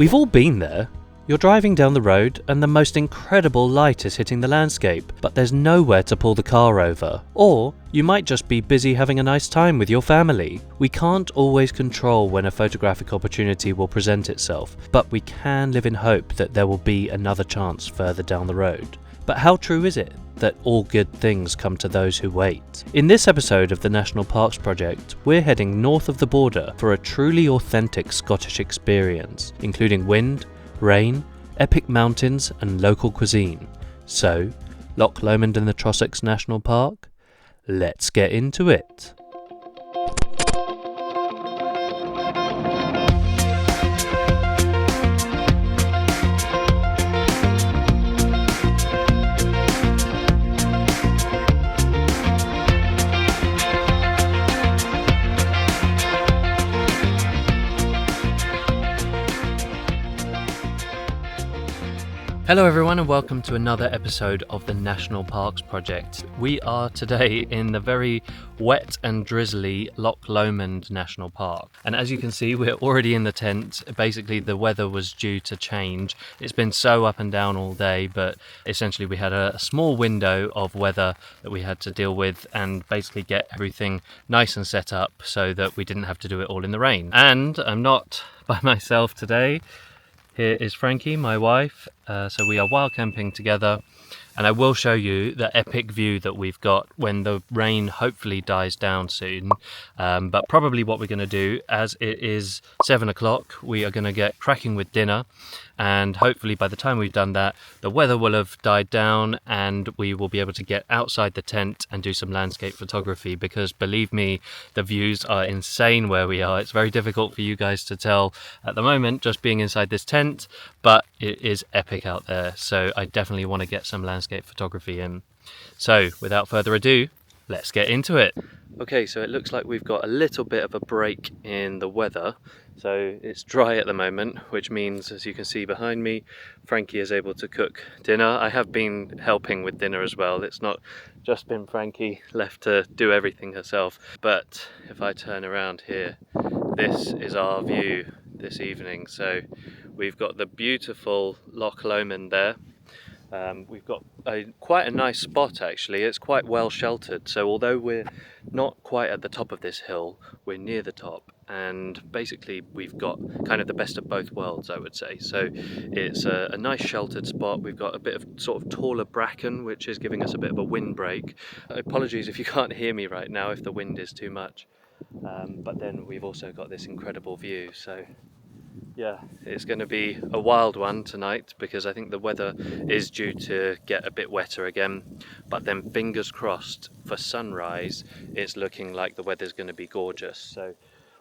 We've all been there. You're driving down the road and the most incredible light is hitting the landscape, but there's nowhere to pull the car over. Or you might just be busy having a nice time with your family. We can't always control when a photographic opportunity will present itself, but we can live in hope that there will be another chance further down the road. But how true is it that all good things come to those who wait? In this episode of the National Parks Project, we're heading north of the border for a truly authentic Scottish experience, including wind, rain, epic mountains and local cuisine. So, Loch Lomond and the Trossachs National Park? Let's get into it. Hello everyone and welcome to another episode of the National Parks Project. We are today in the very wet and drizzly Loch Lomond National Park. And as you can see, we're already in the tent. Basically the weather was due to change. It's been so up and down all day, but essentially we had a small window of weather that we had to deal with and basically get everything nice and set up so that we didn't have to do it all in the rain. And I'm not by myself today. Here is Frankie, my wife, so we are wild camping together, and I will show you the epic view that we've got when the rain hopefully dies down soon. But probably what we're going to do, as it is 7 o'clock, we are going to get cracking with dinner, and hopefully by the time we've done that, the weather will have died down and we will be able to get outside the tent and do some landscape photography, because believe me, the views are insane where we are. It's very difficult for you guys to tell at the moment just being inside this tent, but it is epic out there, so I definitely want to get some landscape photography in. So without further ado, let's get into it. Okay, so it looks like we've got a little bit of a break in the weather. So it's dry at the moment, which means, as you can see behind me, Frankie is able to cook dinner. I have been helping with dinner as well. It's not just been Frankie left to do everything herself. But if I turn around here, this is our view this evening. So we've got the beautiful Loch Lomond there. We've got quite a nice spot actually. It's quite well sheltered, so although we're not quite at the top of this hill, we're near the top, and basically we've got kind of the best of both worlds, I would say. So it's a nice sheltered spot. We've got a bit of sort of taller bracken which is giving us a bit of a windbreak. Apologies if you can't hear me right now if the wind is too much, but then we've also got this incredible view. So yeah, it's going to be a wild one tonight because I think the weather is due to get a bit wetter again, but then fingers crossed for sunrise it's looking like the weather's going to be gorgeous. So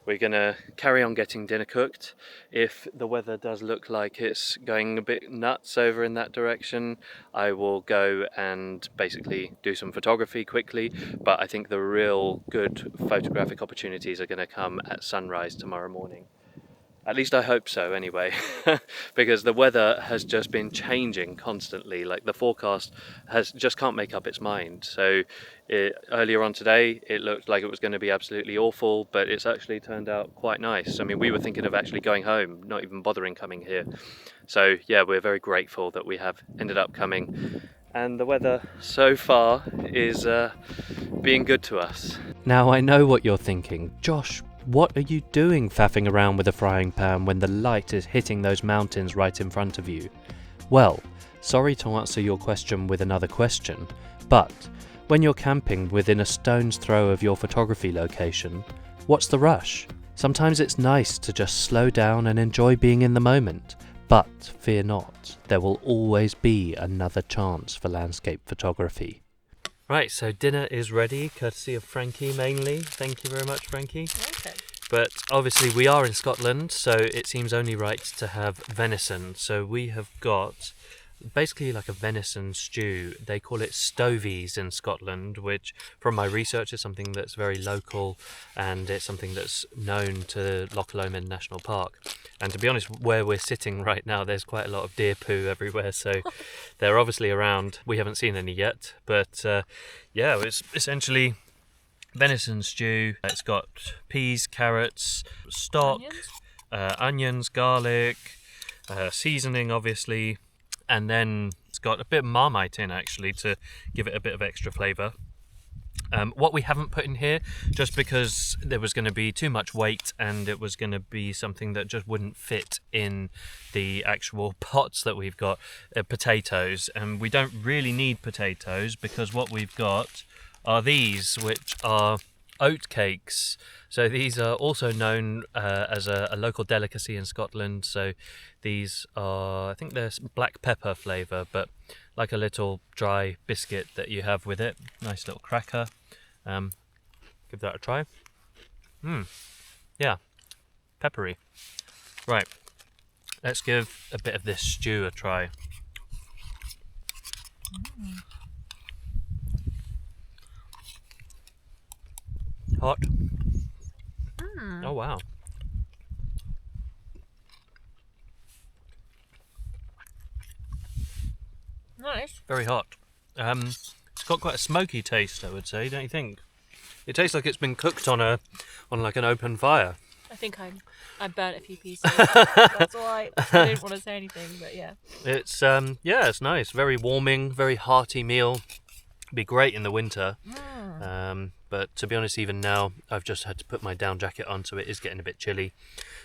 we're going to carry on getting dinner cooked. If the weather does look like it's going a bit nuts over in that direction, I will go and basically do some photography quickly, but I think the real good photographic opportunities are going to come at sunrise tomorrow morning. At least I hope so anyway, because the weather has just been changing constantly. Like the forecast just can't make up its mind. So earlier on today, it looked like it was going to be absolutely awful, but it's actually turned out quite nice. I mean, we were thinking of actually going home, not even bothering coming here. So yeah, we're very grateful that we have ended up coming. And the weather so far is being good to us. Now I know what you're thinking. Josh, what are you doing faffing around with a frying pan when the light is hitting those mountains right in front of you? Well, sorry to answer your question with another question, but when you're camping within a stone's throw of your photography location, what's the rush? Sometimes it's nice to just slow down and enjoy being in the moment, but fear not, there will always be another chance for landscape photography. Right, so dinner is ready, courtesy of Frankie mainly. Thank you very much, Frankie. Okay. But obviously we are in Scotland, so it seems only right to have venison. So we have got basically like a venison stew. They call it stovies in Scotland, which from my research is something that's very local, and it's something that's known to Loch Lomond National Park. And to be honest, where we're sitting right now, there's quite a lot of deer poo everywhere, so they're obviously around. We haven't seen any yet, but yeah, it's essentially venison stew. It's got peas, carrots, stock, onions, garlic, seasoning obviously, and then it's got a bit of Marmite in actually to give it a bit of extra flavour. What we haven't put in here, just because there was going to be too much weight and it was going to be something that just wouldn't fit in the actual pots that we've got, potatoes. And we don't really need potatoes because what we've got are these, which are oat cakes. So these are also known as a local delicacy in Scotland. So these are, I think they're black pepper flavour, but like a little dry biscuit that you have with it. Nice little cracker. Give that a try. Yeah, peppery. Right, let's give a bit of this stew a try. Hot. Oh wow. Nice. Very hot. It's got quite a smoky taste, I would say, don't you think? It tastes like it's been cooked on like an open fire. I think I burnt a few pieces. That's all right. I didn't want to say anything, but yeah. It's it's nice. Very warming, very hearty meal. Be great in the winter. But to be honest, even now, I've just had to put my down jacket on, so it is getting a bit chilly.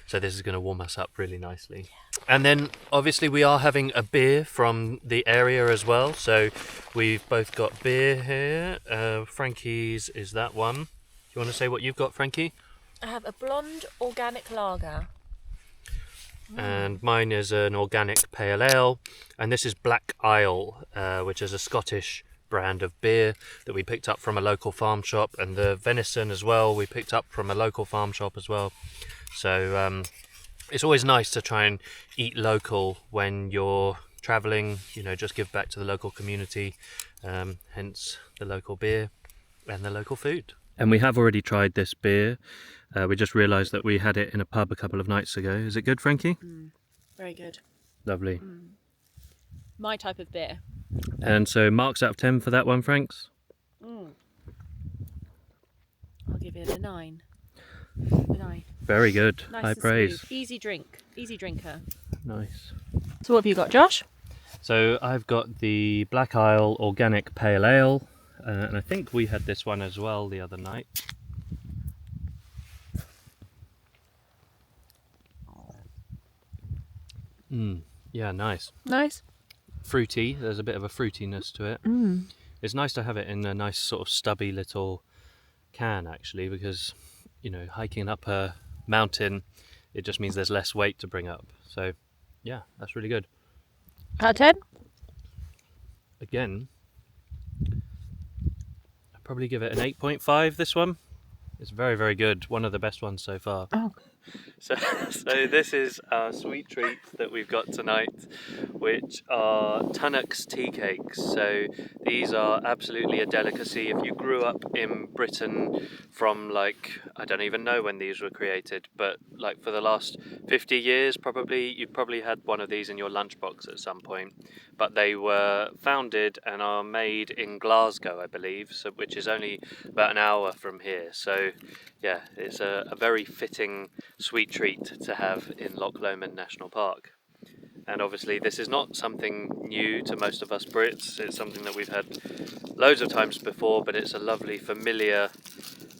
So this is going to warm us up really nicely. Yeah. And then, obviously, we are having a beer from the area as well. So we've both got beer here. Frankie's is that one. Do you want to say what you've got, Frankie? I have a blonde organic lager. And mine is an organic pale ale. And this is Black Isle, which is a Scottish brand of beer that we picked up from a local farm shop, and the venison as well we picked up from a local farm shop as well. So it's always nice to try and eat local when you're travelling, just give back to the local community, hence the local beer and the local food. And we have already tried this beer. We just realised that we had it in a pub a couple of nights ago. Is it good, Frankie? Very good. Lovely. My type of beer. And so marks out of 10 for that one, Franks? I'll give it a 9. Very good. Nice High and praise. Smooth. Easy drink. Easy drinker. Nice. So what have you got, Josh? So I've got the Black Isle Organic Pale Ale, and I think we had this one as well the other night. Yeah, nice. Nice. Fruity. There's a bit of a fruitiness to it. It's nice to have it in a nice sort of stubby little can, actually, because hiking up a mountain, it just means there's less weight to bring up. So yeah, that's really good. Out of 10? Again, I'd probably give it an 8.5. This one, it's very, very good. One of the best ones so far. Oh. So this is our sweet treat that we've got tonight, which are Trossachs tea cakes. So these are absolutely a delicacy. If you grew up in Britain from I don't even know when these were created, but for the last 50 years probably, you've probably had one of these in your lunchbox at some point. But they were founded and are made in Glasgow, I believe, which is only about an hour from here. So yeah, it's a very fitting sweet treat to have in Loch Lomond National Park. And obviously this is not something new to most of us Brits. It's something that we've had loads of times before, but it's a lovely familiar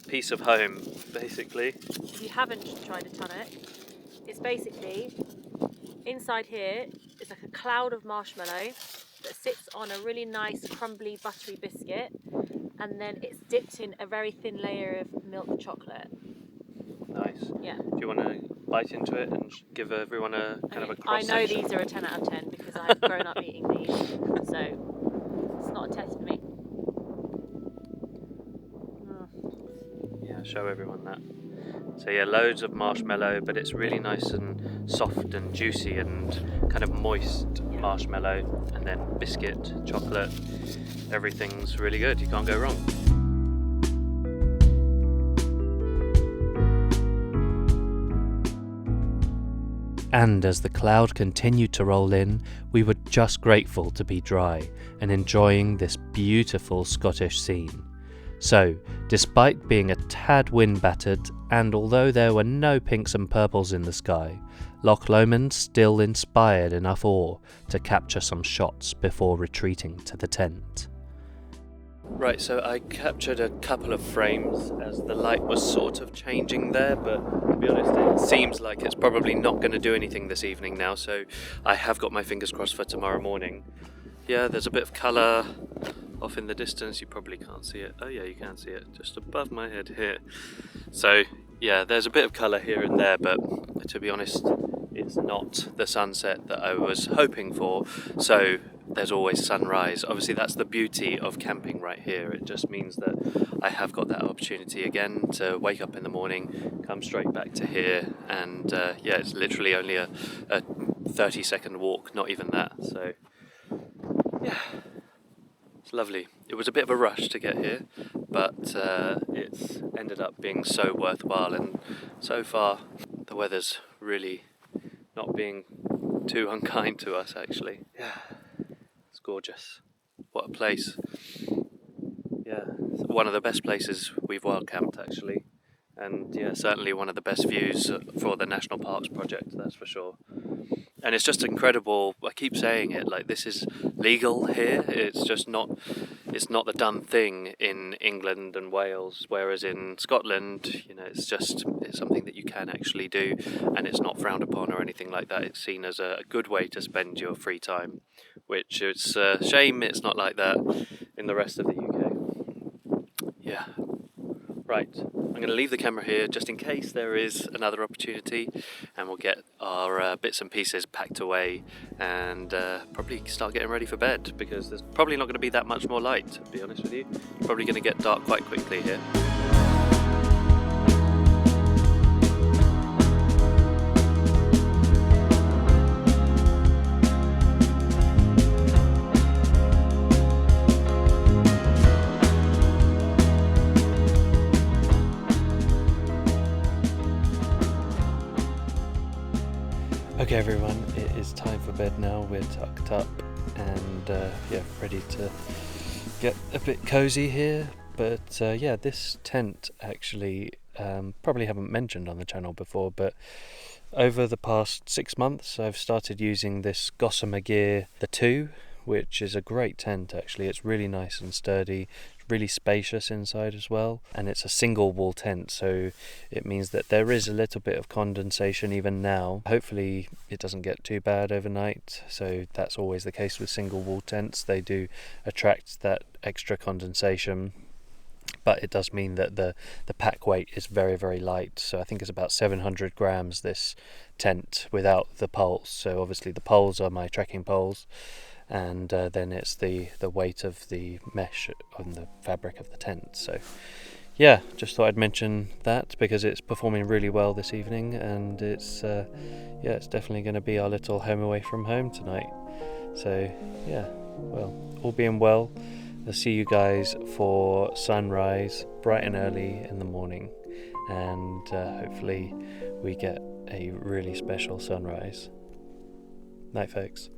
piece of home, basically. If you haven't tried a Trossachs, it's basically, inside here is like a cloud of marshmallow that sits on a really nice crumbly buttery biscuit, and then it's dipped in a very thin layer of milk chocolate. Nice. Yeah. Do you want to bite into it and give everyone a kind of a cross I know section? these are a 10 out of 10 because I've grown up eating these, so it's not a test for me. Yeah, show everyone that. So yeah, loads of marshmallow, but it's really nice and soft and juicy and kind of moist marshmallow, and then biscuit, chocolate, everything's really good. You can't go wrong. And as the cloud continued to roll in, we were just grateful to be dry and enjoying this beautiful Scottish scene. So, despite being a tad wind battered, and although there were no pinks and purples in the sky, Loch Lomond still inspired enough awe to capture some shots before retreating to the tent. Right, so I captured a couple of frames as the light was sort of changing there, but to be honest, it seems like it's probably not going to do anything this evening now, so I have got my fingers crossed for tomorrow morning. Yeah, there's a bit of colour off in the distance. You probably can't see it. Oh yeah, you can see it just above my head here. So yeah, there's a bit of colour here and there, but to be honest, it's not the sunset that I was hoping for, so there's always sunrise. Obviously that's the beauty of camping right here. It just means that I have got that opportunity again to wake up in the morning, come straight back to here, and yeah, it's literally only a 30-second walk, not even that. So yeah, it's lovely. It was a bit of a rush to get here, but it's ended up being so worthwhile, and so far the weather's really not being too unkind to us actually. Yeah, it's gorgeous. What a place. Yeah, it's one of the best places we've wild camped actually, and yeah, certainly one of the best views for the National Parks project, that's for sure. And it's just incredible. I keep saying it, like, this is legal here. It's just not, it's not the done thing in England and Wales, whereas in Scotland, you know, it's something that you can actually do, and it's not frowned upon or anything like that. It's seen as a good way to spend your free time, which it's a shame it's not like that in the rest of the UK. Yeah. Right, I'm going to leave the camera here just in case there is another opportunity, and we'll get our bits and pieces packed away and probably start getting ready for bed, because there's probably not going to be that much more light, to be honest with you. Probably going to get dark quite quickly here. Okay everyone, it is time for bed now. We're tucked up and yeah, ready to get a bit cozy here. But yeah, this tent actually probably haven't mentioned on the channel before, but over the past 6 months I've started using this Gossamer Gear the 2, which is a great tent actually. It's really nice and sturdy, really spacious inside as well, and it's a single wall tent, so it means that there is a little bit of condensation even now. Hopefully it doesn't get too bad overnight, so that's always the case with single wall tents. They do attract that extra condensation, but it does mean that the pack weight is very, very light. So I think it's about 700 grams, this tent, without the poles. So obviously the poles are my trekking poles, and then it's the weight of the mesh on the fabric of the tent. So yeah, just thought I'd mention that because it's performing really well this evening, and it's yeah, it's definitely going to be our little home away from home tonight. So yeah, well, all being well, I'll see you guys for sunrise bright and early in the morning, and hopefully we get a really special sunrise. Night folks.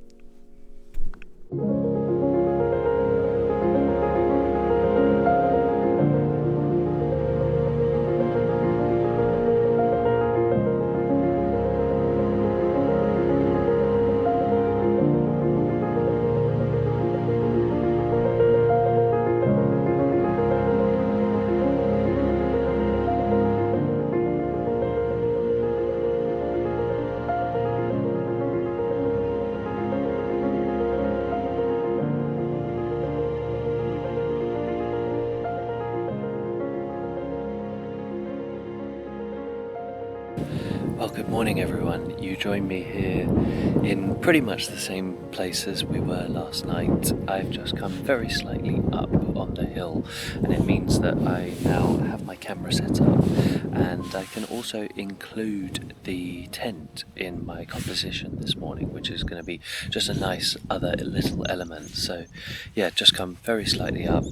Well, good morning everyone. You join me here in pretty much the same place as we were last night. I've just come very slightly up on the hill, and it means that I now have my camera set up, and I can also include the tent in my composition this morning, which is going to be just a nice other little element. So yeah, just come very slightly up.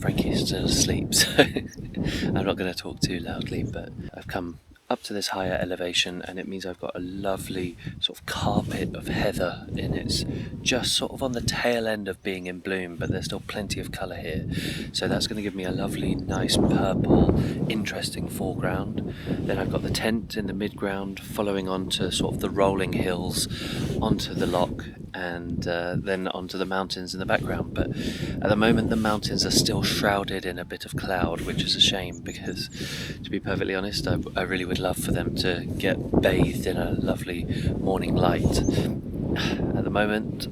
Frankie's still asleep, so I'm not going to talk too loudly, but I've come up to this higher elevation, and it means I've got a lovely sort of carpet of heather, and it's just sort of on the tail end of being in bloom, but there's still plenty of colour here. So that's going to give me a lovely, nice purple, interesting foreground. Then I've got the tent in the midground, following on to sort of the rolling hills, onto the loch, and then onto the mountains in the background. But at the moment the mountains are still shrouded in a bit of cloud, which is a shame, because to be perfectly honest, I really would love for them to get bathed in a lovely morning light. At the moment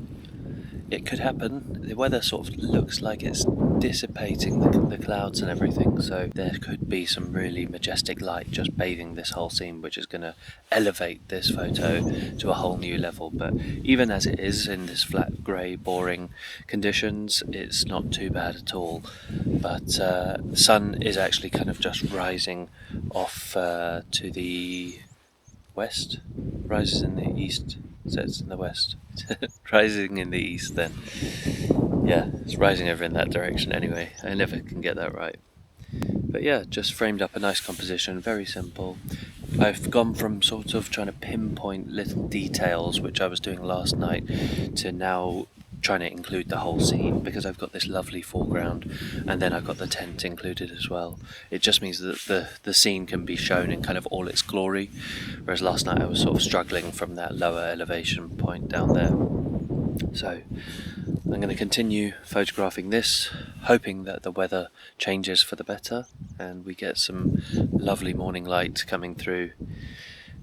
it could happen. The weather sort of looks like it's dissipating the clouds and everything, so there could be some really majestic light just bathing this whole scene, which is going to elevate this photo to a whole new level. But even as it is in this flat grey boring conditions, it's not too bad at all. But the sun is actually kind of just rising off to the west, rises in the east, sets in the west. Rising in the east then. Yeah, it's rising over in that direction anyway. I never can get that right. But yeah, just framed up a nice composition, very simple. I've gone from sort of trying to pinpoint little details, which I was doing last night, to now trying to include the whole scene, because I've got this lovely foreground and then I've got the tent included as well. It just means that the scene can be shown in kind of all its glory, whereas last night I was sort of struggling from that lower elevation point down there. So I'm going to continue photographing this, hoping that the weather changes for the better and we get some lovely morning light coming through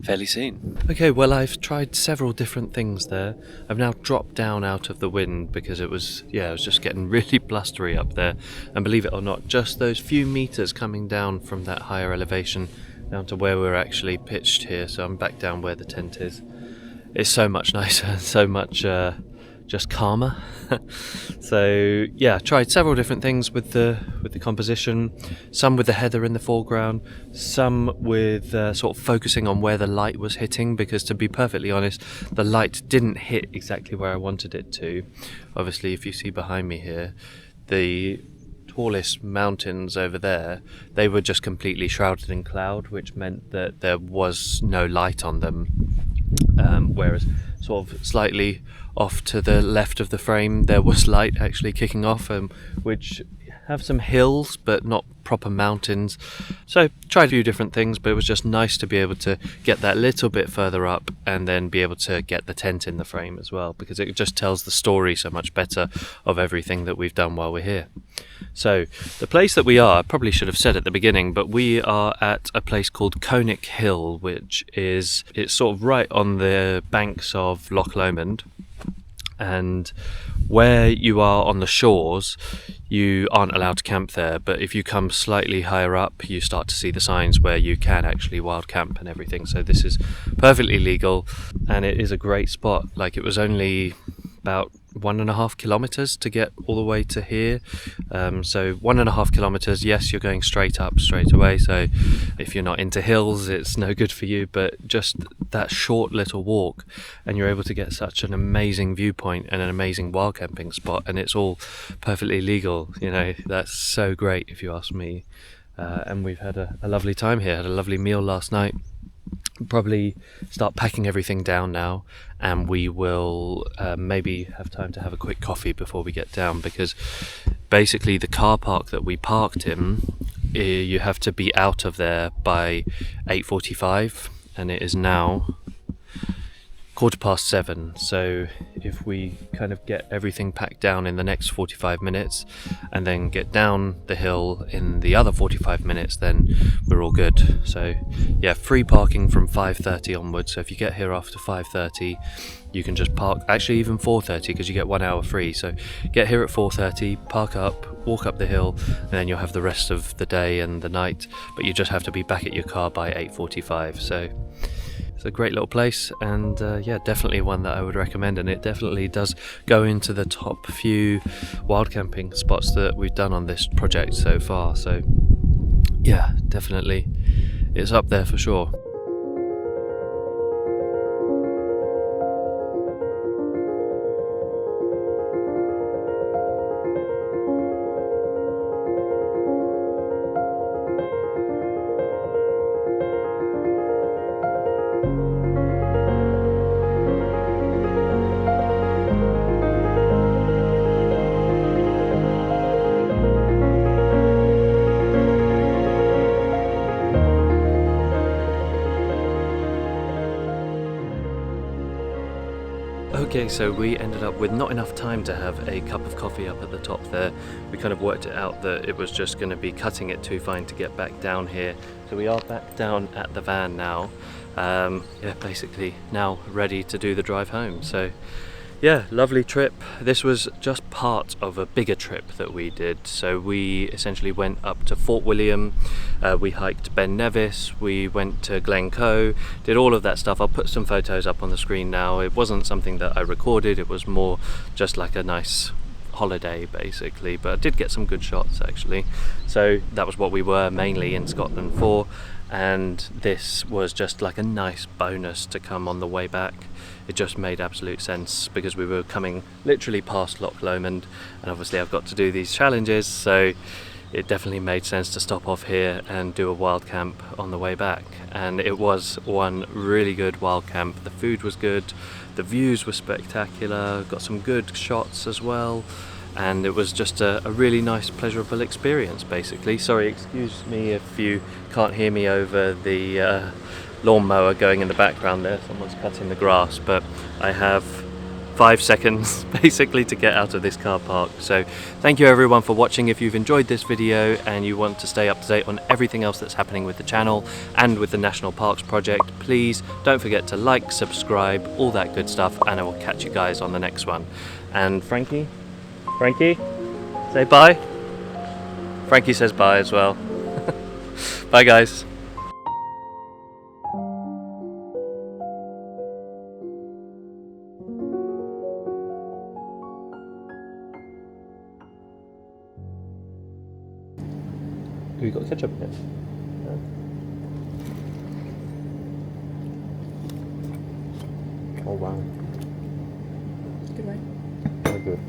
fairly soon. Okay, well, I've tried several different things there. I've now dropped down out of the wind because it was just getting really blustery up there. And believe it or not, just those few meters coming down from that higher elevation down to where we're actually pitched here, so I'm back down where the tent is. It's so much nicer, so much just calmer. So yeah, tried several different things with the composition, some with the heather in the foreground, some with sort of focusing on where the light was hitting, because to be perfectly honest, the light didn't hit exactly where I wanted it to. Obviously, if you see behind me here, the tallest mountains over there, they were just completely shrouded in cloud, which meant that there was no light on them. Whereas sort of slightly off to the left of the frame there was light actually kicking off, which have some hills but not proper mountains. So tried a few different things, but it was just nice to be able to get that little bit further up and then be able to get the tent in the frame as well, because it just tells the story so much better of everything that we've done while we're here. So the place that we are, I probably should have said at the beginning, but we are at a place called Scenic Hill, it's sort of right on the banks of Loch Lomond. And where you are on the shores, you aren't allowed to camp there, but if you come slightly higher up, you start to see the signs where you can actually wild camp and everything. So this is perfectly legal, and it is a great spot. Like, it was only about 1.5 kilometers to get all the way to here. So 1.5 kilometers, yes, you're going straight up straight away, so if you're not into hills it's no good for you, but just that short little walk and you're able to get such an amazing viewpoint and an amazing wild camping spot, and it's all perfectly legal. That's so great if you ask me. And we've had a lovely time here, had a lovely meal last night. Probably start packing everything down now, and we will maybe have time to have a quick coffee before we get down, because basically the car park that we parked in, you have to be out of there by 8:45, and it is now 7:15. So if we kind of get everything packed down in the next 45 minutes and then get down the hill in the other 45 minutes, then we're all good. So yeah, free parking from 5:30 onwards. So if you get here after 5:30, you can just park, actually even 4:30, because you get 1 hour free. So get here at 4:30, park up, walk up the hill, and then you'll have the rest of the day and the night, but you just have to be back at your car by 8:45. So it's a great little place, and definitely one that I would recommend, and it definitely does go into the top few wild camping spots that we've done on this project so far. So yeah, definitely it's up there for sure. Okay, so we ended up with not enough time to have a cup of coffee up at the top there. We kind of worked it out that it was just going to be cutting it too fine to get back down here. So we are back down at the van now. Yeah, basically now ready to do the drive home. So yeah, lovely trip. This was just part of a bigger trip that we did. So we essentially went up to Fort William, we hiked Ben Nevis, we went to Glencoe, did all of that stuff. I'll put some photos up on the screen now. It wasn't something that I recorded, it was more just like a nice holiday basically, but I did get some good shots actually. So that was what we were mainly in Scotland for, and this was just like a nice bonus to come on the way back. It just made absolute sense because we were coming literally past Loch Lomond, and obviously I've got to do these challenges, so it definitely made sense to stop off here and do a wild camp on the way back. And it was one really good wild camp. The food was good, the views were spectacular, got some good shots as well, and it was just a really nice pleasurable experience basically. Sorry, excuse me if you can't hear me over the lawnmower going in the background there, someone's cutting the grass, but I have 5 seconds basically to get out of this car park. So thank you everyone for watching. If you've enjoyed this video and you want to stay up to date on everything else that's happening with the channel and with the National Parks project, please don't forget to like, subscribe, all that good stuff, and I will catch you guys on the next one. And Frankie, say bye. Frankie says bye as well. Bye guys. Have you got ketchup in it? No? Oh wow. Good one. Very good.